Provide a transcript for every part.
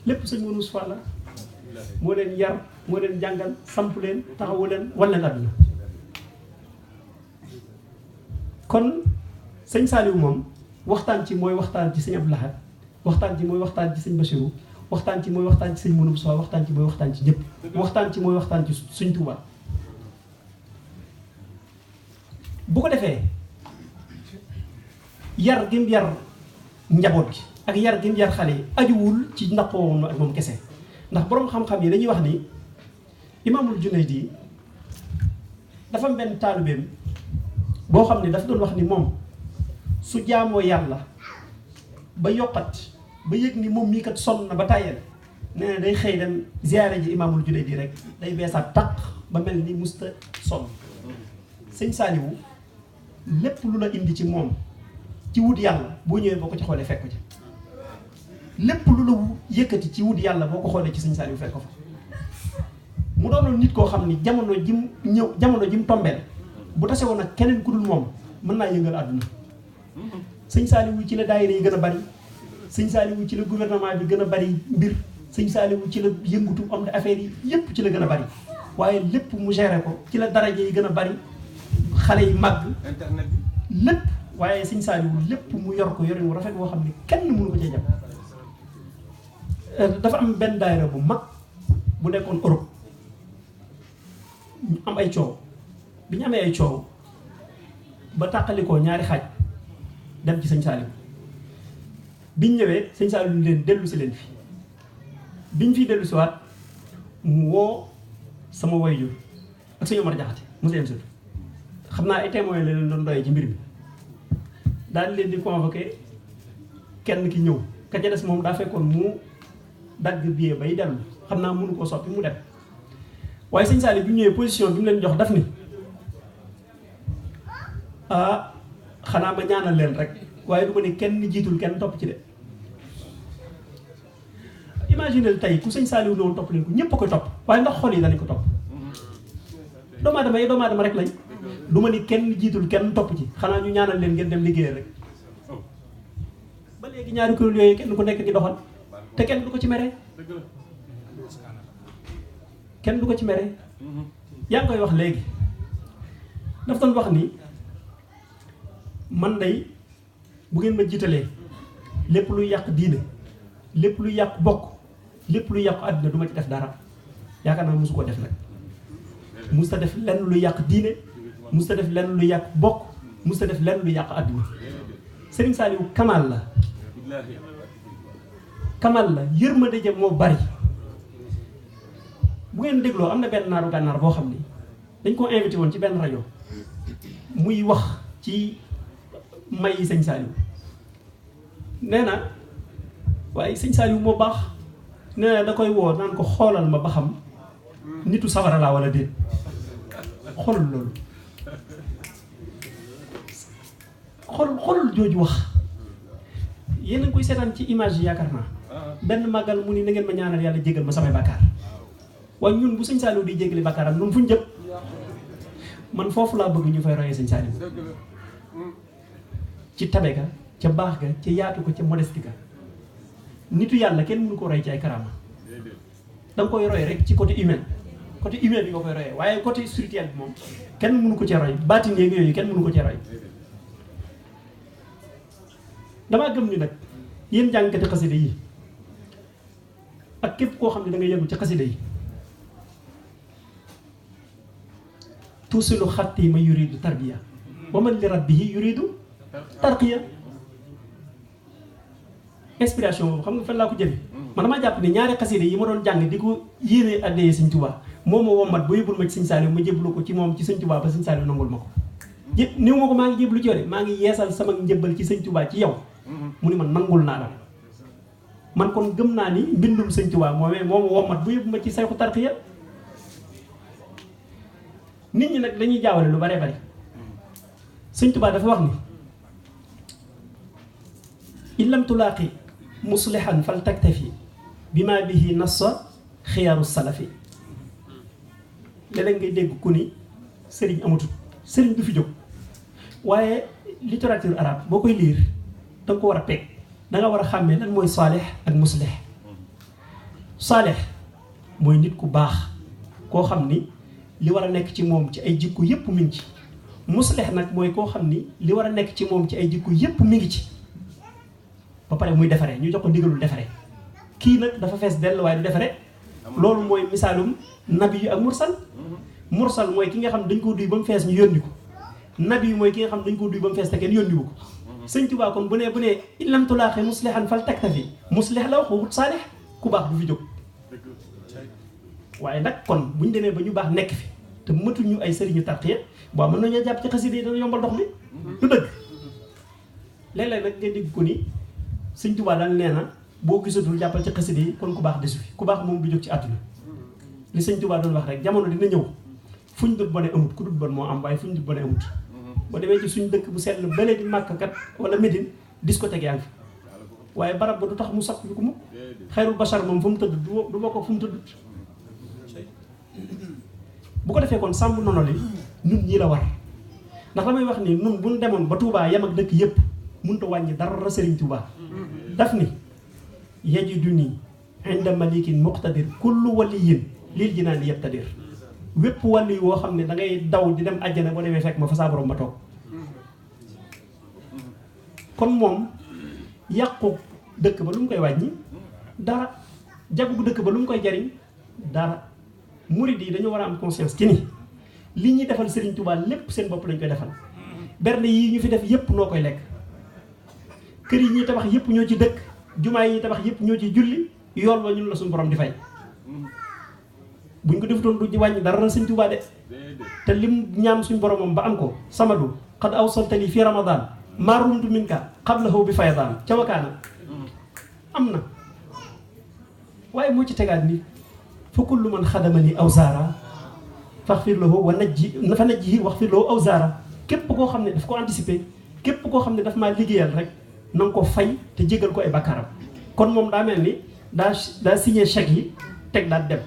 lépp sëñ Modou Moustapha la moo leen yar moo leen jàngal samp leen taxawu leen wan leen àdduna kon sëñ Saliou moom waxtaan ci mooy waxtaan ci sëñ Abdou Lahad waxtaan ci mooy waxtaan ci sëñ Bassirou waxtaan ci mooy waxtaan ci sëñ Modou Moustapha waxtaan ci mooy waxtaan ci ñëpp waxtaan ci mooy waxtaan ci suñ Tuubaa bu ko defee yar gim yar njaboot gi ak yar gim yar xale yi ajuwul ci naqoom ak moom kese ndax boroom xam-xam yi dañuy wax ni Imaamul Junaydi dafa am benn taalibeem boo xam ne dafa doon wax ni moom su jaamoo yàlla ba yokkat ba yëg ni moom mii kat sonn na ba tàyyeel nee na day xëy dem ziyaare ji Imaamul Junaydi rek day beesaat taq ba mel ni musta sonn sëñ Saliou lépp lu la indi ci moom ci wut yàlla boo ñëwee boo ko ci xoolee fekk ko ci lépp lu la yëkkati ci wut yàlla boo ko xoolee ci sëñ Saliou fekk ko fa mu doonoon nit koo xam ni jamono jim ñëw jamono jim tombeel bu tase woon ak keneen ku dul moom mën naa yëngal àdduna sëñ Saliou ci la daayira yi gën a bari sëñ Saliou ci la gouvernement bi gën a bari mbir sëñ Saliou ci la yëngutu am affaire yi yépp ci la gën a bari waaye lépp mu géré ko ci la daraja yi gën a bari xale yi màgg internet lépp waaye sëñ Saliou lépp mu yor ko yorin wu rafet boo xam ne kenn mënu ko cee jàpp dafa am benn daayira bu mag bu nekkoon Europe ñu am ay coow bi ñu amee ay coow ba tàqalikoo ñaari xaaj dem ci sëñ Saliou biñ ñëwee sëñ Saliou leen dellu si leen fi biñ fiy dellu si waat mu woo sama waajur ak sëñ Omar Jaxate monsieur M. xam naa ay témoins la leen doon doyee ci mbir mi daal leen di convoqué kenn ki ñëw ka ca des moom daa fekkoon mu dagg billet bay dellu xam naa mënu koo soppi mu dem waaye sëñ Saliou bi mu ñëwee position bi mu leen jox daf ni ah xanaa ma ñaanal leen rek waaye du ma ne kenn jiitul kenn topp ci de imaginez tey ku sëñ Saliou loolu topp leen ko ñëpp a koy topp waaye ndax xol yi danañ ko topp doomu aadama yi doomu aadama rek lañ du ma ni kenn jiitul kenn topp ci xanaa ñu ñaanal leen ngeen dem liggéey rek ba léegi ñaari kuréel yooyu kenn ku nekk di doxal te kenn du ko ci mere kenn du ko ci mere yaa ngi koy wax léegi daf doon wax ni man day bu ngeen ma jiitalee lépp luy yàq diine lépp luy yàq bokk lépp luy yàq àddina du ma ci def dara yaakaar naa mosu ko def nag mos ta def lenn luy yàq diine mos ta def lenn luy yàq bokk mos ta def lenn luy yàq àddina Serigne Saliou kamal la kamal la yërmande ja moo bari bu ngeen dégloo am na benn naaru gànnaar boo xam ni dañ koo invité woon ci benn rajo muy wax ci may yi sëñ Saliou nee na waaye sëñ Saliou moo baax nee na da koy woo naan ko xoolal ma ba xam nitu sawara laa wala déet xoolal loolu xoolal jooju wax yéen a ngi koy seetaan ci image yi yaakaar naa benn màggal mu ni na ngeen ma ñaanal yàlla jégal ma samay bàkkaar waaye ñun bu sëñ Saliou di jégali bàkkaaram ñun fu ñu jëm man foofu laa bëgg ñu fay royee sëñ Saliou ci tabe ga ca baax ga ca yaatu ko ca modeste ga nitu yàlla kenn mënu ko roy ci ay karama da nga koy roy rek ci côté humain bi nga koy royee waaye côté spirituel bi moom kenn mënu ko cee roy baatin yeeg yooyu kenn mënu ko cee roy damaa gëm ni nag yéen jàngkati xasida yi ak képp koo xam ne da nga yëngu ci xasida yi tuusilu xatti ma yuridu tarbiya wa man li rabbihi yuridu tarqiya inspiration boobu xam nga fan laa ko jëlee man damaa jàpp ne ñaari xasida yi ma doon jàng di ko yéene addee sëñ Tuubaa moo ma wommat ba yóbbul ma ci sëñ Saliou ma jébbalu ko ci moom ci sëñ Tuubaa ba sëñ Saliou nangul ma ko néew ma ko maa ngi jébbalu ci yow de maa ngi yeesal sama njëbbal ci sëñ Tuubaa ci yow mu ni man nangul naa la man kon gëm naa ni mbindum sëñ Tuubaa moo ma wommat ba yóbbu ma ci sayxu tarqiya nit ñi nag dañuy jaawale lu bare bari sëñ Tuubaa dafa wax ni in lam tulaaqi muslihan fal taktafi bima bihi nassa xiyaaru salafi léeg-léeg ngay dégg ku ni sëriñ amatul sëriñ du fi jóg waaye littérature arabe boo koy liir da nga ko war a peeg da nga war a xàmmee lan mooy saalih ak muslih saalix mooy nit ku baax koo xam ni li war a nekk ci moom ci ay jikko yépp mi ngi ci. muslix nag mooy koo xam ni li war a nekk ci moom ci ay jikko yépp mi ngi ci ba pare muy defaree ñu jox ko ndigalul defaree kii nag dafa fees dell waaye du defaree loolu mooy misaalum nabi yu ak mursal mooy ki nga xam dañ koo duy ba mu fees ñu yónni ko nabi yu mooy ki nga xam dañ koo duy ba mu fees te kenn yónni ko sëñ Tuubaa kon bu nee illam tulaaxe muslihan fal taktafi muslix la wax wut saalix ku baax du fi jóg waaye nag kon buñ demee ba ñu baax nekk fi te matuñu ay sëriñu tarqiya waaw mën nañoo jàpp ci xasida yi dana yombal ndox mi du dëgg léeg-léeg nag nga dégg ko ni sëñ Tuubaa daal nee na boo gisatul jàppal ci xasida yi kon ku baax desu fi ku baax moom du jóg ci àdduna li sëñ Tuubaa doon wax rek jamono dina ñëw fuñ dut bone amut ku dut bon moo am waaye fuñ dut bone amut boo demee ci suñ dëkk bu sell bële di Màkka wala Médine discothèque yaa ngi fi waaye barab ba du tax mu sax ko mu xayrul bachar moom fu mu tëdd du bokk fu mu tëdd bu ko defee kon sàmm nono li ñun ñii la war ndax damay wax ni nun buñ demoon ba Touba yam ak dëkk yépp mënut a wàññi dara Sëriñ Touba daf ni yajiduni inda malikin muqtadir kullu waliyin lil jinaani yabtadir wépp wàllu woo xam ne da ngay daw di dem àjjana boo demee fekk ma fa saa borom ma toog kon moom yàqu dëkk ba lu mu koy wàññi dara jagu dëkk ba lu mu koy jariñ dara murid yi dañoo war a am conscience ci ni li ñuy defal Serigne Touba lépp seen bopp lañ koy defal berne yi ñu fi def yépp noo koy lekk kër yi ñuy tabax yépp ñoo ci dëkk jumaa yi ñuy tabax yépp ñoo ci julli yool ba ñun la suñu borom di fay buñ ko defutoon du wàññi dara Serigne Touba de te lim ñaan suñu boromam ba am ko samadu xad awsaltani fi ramadan marumtu minka qablahu bi faydan ca wakaana am na waaye moo ci tegaat ni fa kullu man xadamani aw zaara faxfir lahu wa najjihi waxfir lahu aw zaara képp koo xam ne daf ko anticiper képp koo xam ne daf maa liggéeyal rek na nga ko fay te jégal ko ay bàkkaaram kon moom daa mel ni daa signé chèque yi teg daal dem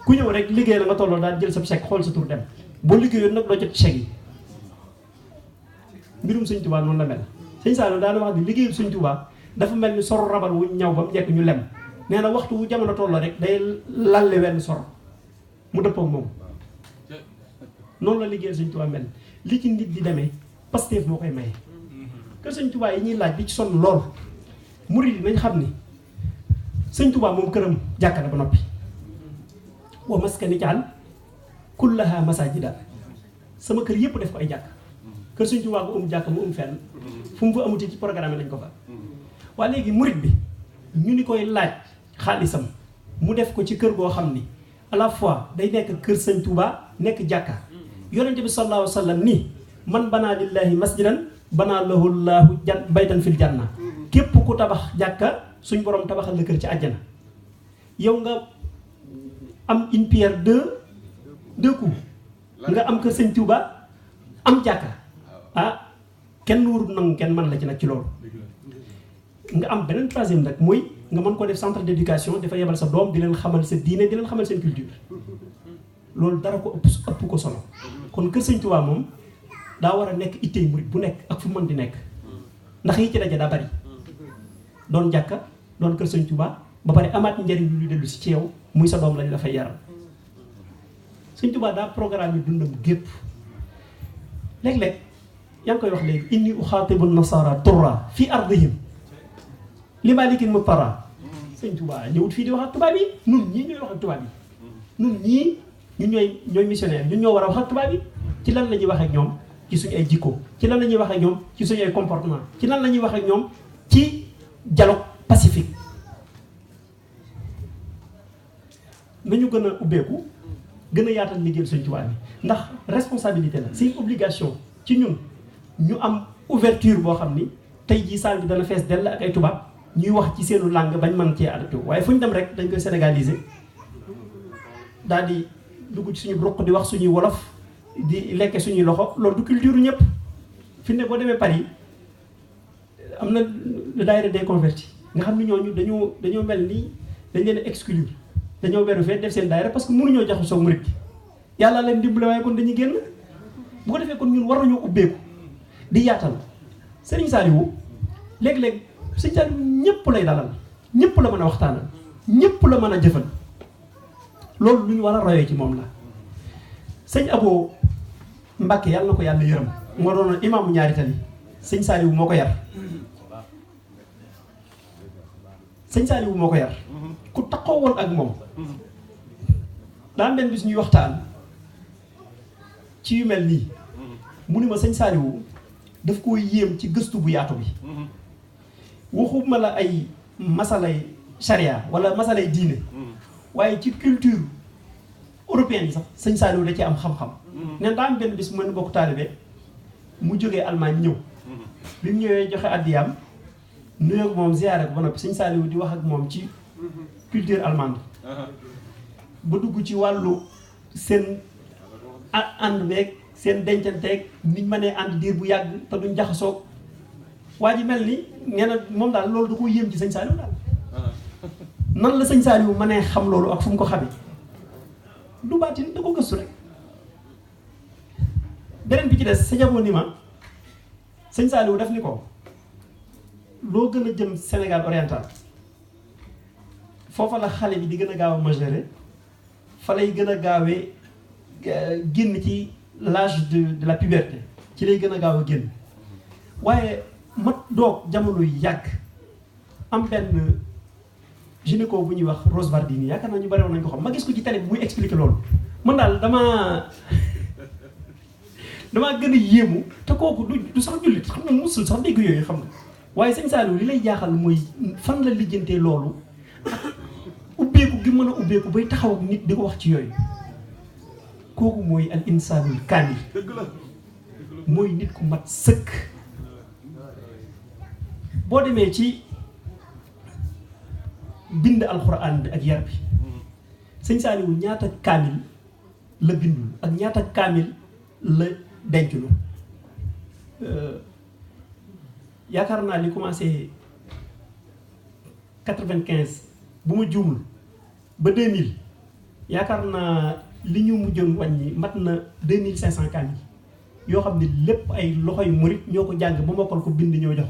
ku ñëw rek liggéey la nga tolloo daal jël sa chèque xool sa tur dem boo liggéeyoon nag doo jot chèque yi mbirum Sëñ Tuubaa noonu la mel sëñ Saalum daana wax ni liggéeyu Sëñ Tuubaa dafa mel ni sor rabal wu ñaw ba mu njëkk ñu lem nee na waxtu wu jamono tolloo rek day lalle wenn sor mu dëppook moom noonu la liggéeyal Sëñ Tuubaa mel li ci nit di demee Pastef moo koy maye kër Sëñ Tuubaa yi ñuy laaj di ci sonn lool murid yi nañ xam ni Sëñ Tuubaa moom këram jàkka la ba noppi wa maskani jaal kullaha masajida sama kër yëpp def ko ay jàkk kër Sëñ Tuubaa bu jàkk mu fenn fu mu fa amuti ci programme lañ ko fa waa léegi murid bi ñu ni koy laaj xaalisam mu def ko ci kër goo xam ni à la fois day nekk kër Sëñ Tuubaa nekk jàkka yonente bi sallallahu alayhi wa sallam ni man banaa lillahi masjidan banaa lahu llaahu baytan fil janna képp ku tabax jàkka suñ borom tabaxal la kër ci àjjana yow nga am une pierre deux coups nga am kër Sëñ Tuubaa am jàkka kenn warul nangu kenn mën la ci nag ci loolu nga am beneen troisième nag mooy nga mën ko def centre d'éducation dafa yebal sa doom di leen xamal sa diine di leen xamal seen culture loolu dara ko ëpp ko solo kon kër Sëñ Tuubaa moom daa war a nekk ittey murit bu nekk ak fu mën di nekk ndax yi ci daje daa bari doon jàkka doon kër Sëñ Tuubaa ba pare amaat njariñ lu dellu si ci yow muy sa doom lañ la fay yaral Sëñ Tuubaa daa programme yi dundam gépp léeg-léeg yaa ngi koy wax léegi inni uxaatibu nasara turra fi ardihim li malikin mutara Sëñ Tuubaa ñëwut fii di wax ak tubaab yi nun ñii ñooy wax ak tubaab yi nun ñii ñun ñooy missionnaire ñun ñoo war a wax ak tubaab yi ci lan la ñuy wax ak ñoom ci suñu ay jikko ci lan la ñuy wax ak ñoom ci suñu ay comportement ci lan la ñuy wax ak ñoom ci dialogue pacifique nañu gën a ubbeeku gën a yaatal liggéeyal Sëñ Tuubaa bi ndax responsabilité la c'est une obligation ci ñun ñu am ouverture boo xam ni tey jii salle bi dana fees dell ak ay tubaab ñuy wax ci seenu langue bañ mën cee adapté waaye fu ñu dem rek dañ koy sénégaliser daal di dugg ci suñu ruq di wax suñuy wolof di lekke suñuy loxo loolu du culture ñëpp fi ne boo demee Paris am na daayira des convertis nga xam ni ñooñu dañoo mel ni dañ leen a exclure dañoo beru fee def seen daayira parce que mënuñoo jaxasoo murit gi yàlla leen dimbale waaye kon dañuy génn bu ko defee kon ñun war nañoo ubbeeku di yaatal Sëriñ Saliou léeg-léeg Sëriñ Saliou ñëpp lay dalal ñëpp la mën a waxtaanal ñëpp la mën a jëfal loolu lu ñu war a royee ci moom la. sëñ Abo Mbàkke yàlla na ko yàlla yërëm moo doon imaamu ñaari tali sëñ Saaliwu moo ko yar sëñ Saaliwu moo ko yar ku taxaw woon ak moom daan benn bis ñuy waxtaan ci yu mel nii mu ni ma sëñ Saaliwu daf koo yéem ci gëstu bu yaatu bi waxuma la ay masalay charia wala masalay diine waaye ci culture européenne yi sax sëñ Saaliwu da ci am xam-xam nen daa am benn bis mën bokk taalibe mu jógee Allemagne ñëw bi mu ñëwee joxe addiyaam nuyoo ak moom ziyaare ko ba noppi sëñ Saaliwu di wax ak moom ci culture allemande ba dugg ci wàllu seen ànd beeg seen dencanteeg niñ mënee ànd diir bu yàgg te duñ jaxasoog waa ji mel ni nee na moom daal loolu da ko yéem ci sëñ Saaliwu daal nan la sëñ Saaliwu mënee xam loolu ak fu mu ko xamee du baatin da ko gëstu rek beneen bi ci des sëñ Abo ni ma sëñ Saaliwu def ni ko loo gën a jëm Sénégal oriental foofa la xale bi di gën a gaaw a majeure fa lay gën a gaawee génn ci l'âge de la puberté ci lay gën a gaaw a génn waaye mat doog jamono yu yàgg am benn gynéco bu ñuy wax Rose Wardini yaakaar naa ñu bari woon nañu ko xam ma gis ko ci télé bi muy expliquer loolu man daal damaa gën a yéemu te kooku du sax jullit xam nga musul sax dégg yooyu xam nga waaye sëñ Saaliwu li lay jaaxal mooy fan la lijjantee loolu ubbeeku gi mën a ubbeeku bay taxaw ak nit di ko wax ci yooyu kooku mooy al insaanul kaamil mooy nit ku mat sëkk boo demee ci bind alxuraan bi ak yar bi sëñ Saaliwu ñaata kaamil la bindul ak ñaata kaamil la denculu yaakaar naa li commencé 95 bu ma juumul ba 2000 yaakaar naa li ñu mujjoon wàññi mat na 2500 kaamil yoo xam ne lépp ay loxoy murit ñoo ko jàng ba mokkal ko bind ñoo jox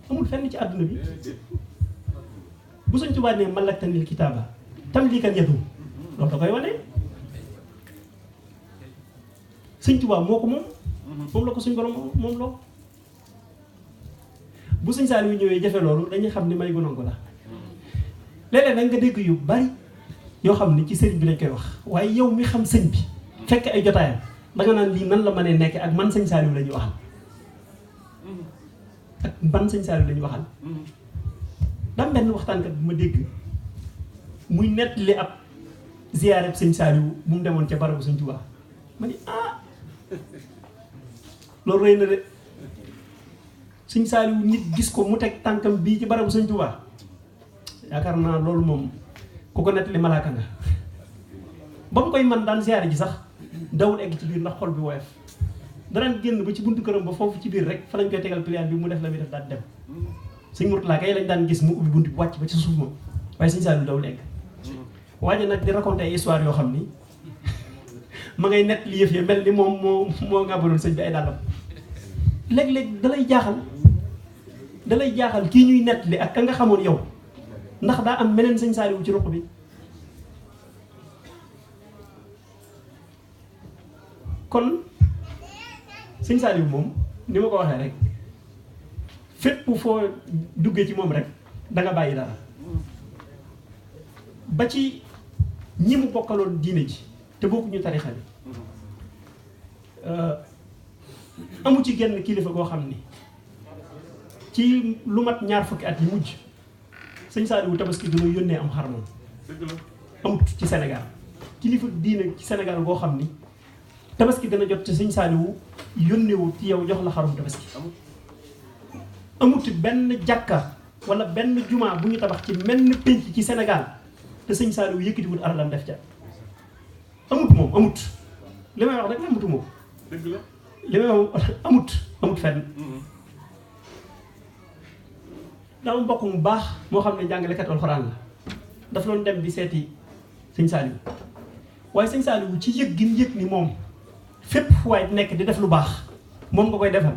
ko amul fenn ci àdduna bi bu Sëñ Tuubaa ne malaktanil kitaaba tam lii kan yadu loolu da koy wane Sëñ Tuubaa moo ko moom la ko suñ borom moom loo bu Sëñ Saaliwu ñëwee jafe loolu dañuy xam ni may gu nangu la léeg-léeg nag nga dégg yu bari yoo xam ni ci sëriñ bi lañ koy wax waaye yow mi xam sëñ bi fekk ay jotaayam danga naan lii nan la mënee nekk ak man Sëñ Saaliwu la ñuy waxal ak ban Sëñ Saaliwu la ñuy waxal dam benn waxtaankat bu ma dégg muy nettali ab ziyaareb Sëñ Saaliwu bu mu demoon ca barabu Sëñ Tuubaa ma ni loolu rëy na de Sëñ Saaliwu nit gis ko mu teg tànkam bii ci barabu Sëñ Tuubaa yaakaar naa loolu moom ku ko nettali malaaka nga ba mu koy man daan ziyaare ji sax dawul egg ci biir ndax xol bi woyof danaan génn ba ci buntu këram ba foofu ci biir rek fa lañ koy tegal pliant bi mu def la muy def daal dem Sëñ Murtala kay lañ daan gis mu ubbi buntu bi wàcc ba ci suuf moom waaye Sëñ Saaliwu dawul egg waaye nag di raconter ay histoire yoo xam ni ma ngay nett li yëf yi mel ni moom moo ngàbbaloon sëñ bi ay dàllam léeg-léeg dalay jaaxal kii ñuy nett li ak ka nga xamoon yow ndax daa am meneen Sëñ Saaliwu ci ruq bi kon Sëñ Saaliwu moom ni ma ko waxee rek fépp foo duggee ci moom rek da nga bàyyi dara ba ci ñi mu bokkaloon diine ji te bokkuñu tarixa bi amu ci genn kilifa goo xam ni ci lu mat ñaar fukki at yi mujj Sëñ Saaliwu tabaski dina yónnee am xar moom amut ci Sénégal kilifa diine ci Sénégal goo xam ni tabaski dana jot ci Sëñ Saaliwu yónnewu ci yow jox la xarum tabaski amut benn jàkka wala benn jumaa bu ñu tabax ci menn pénc ci Sénégal te Sëñ Saaliwu yëkkatiwul alalam def ca amut moom amut li may wax rek amutu moom li may wax amut fenn dama mbokk mu baax moo xam ne jàngalekat alxuraan la dafa doon dem di seeti Sëñ Saaliwu waaye Sëñ Saaliwu ci yëg gi mu yëg ni moom fépp fu waay nekk di def lu baax moom nga koy defal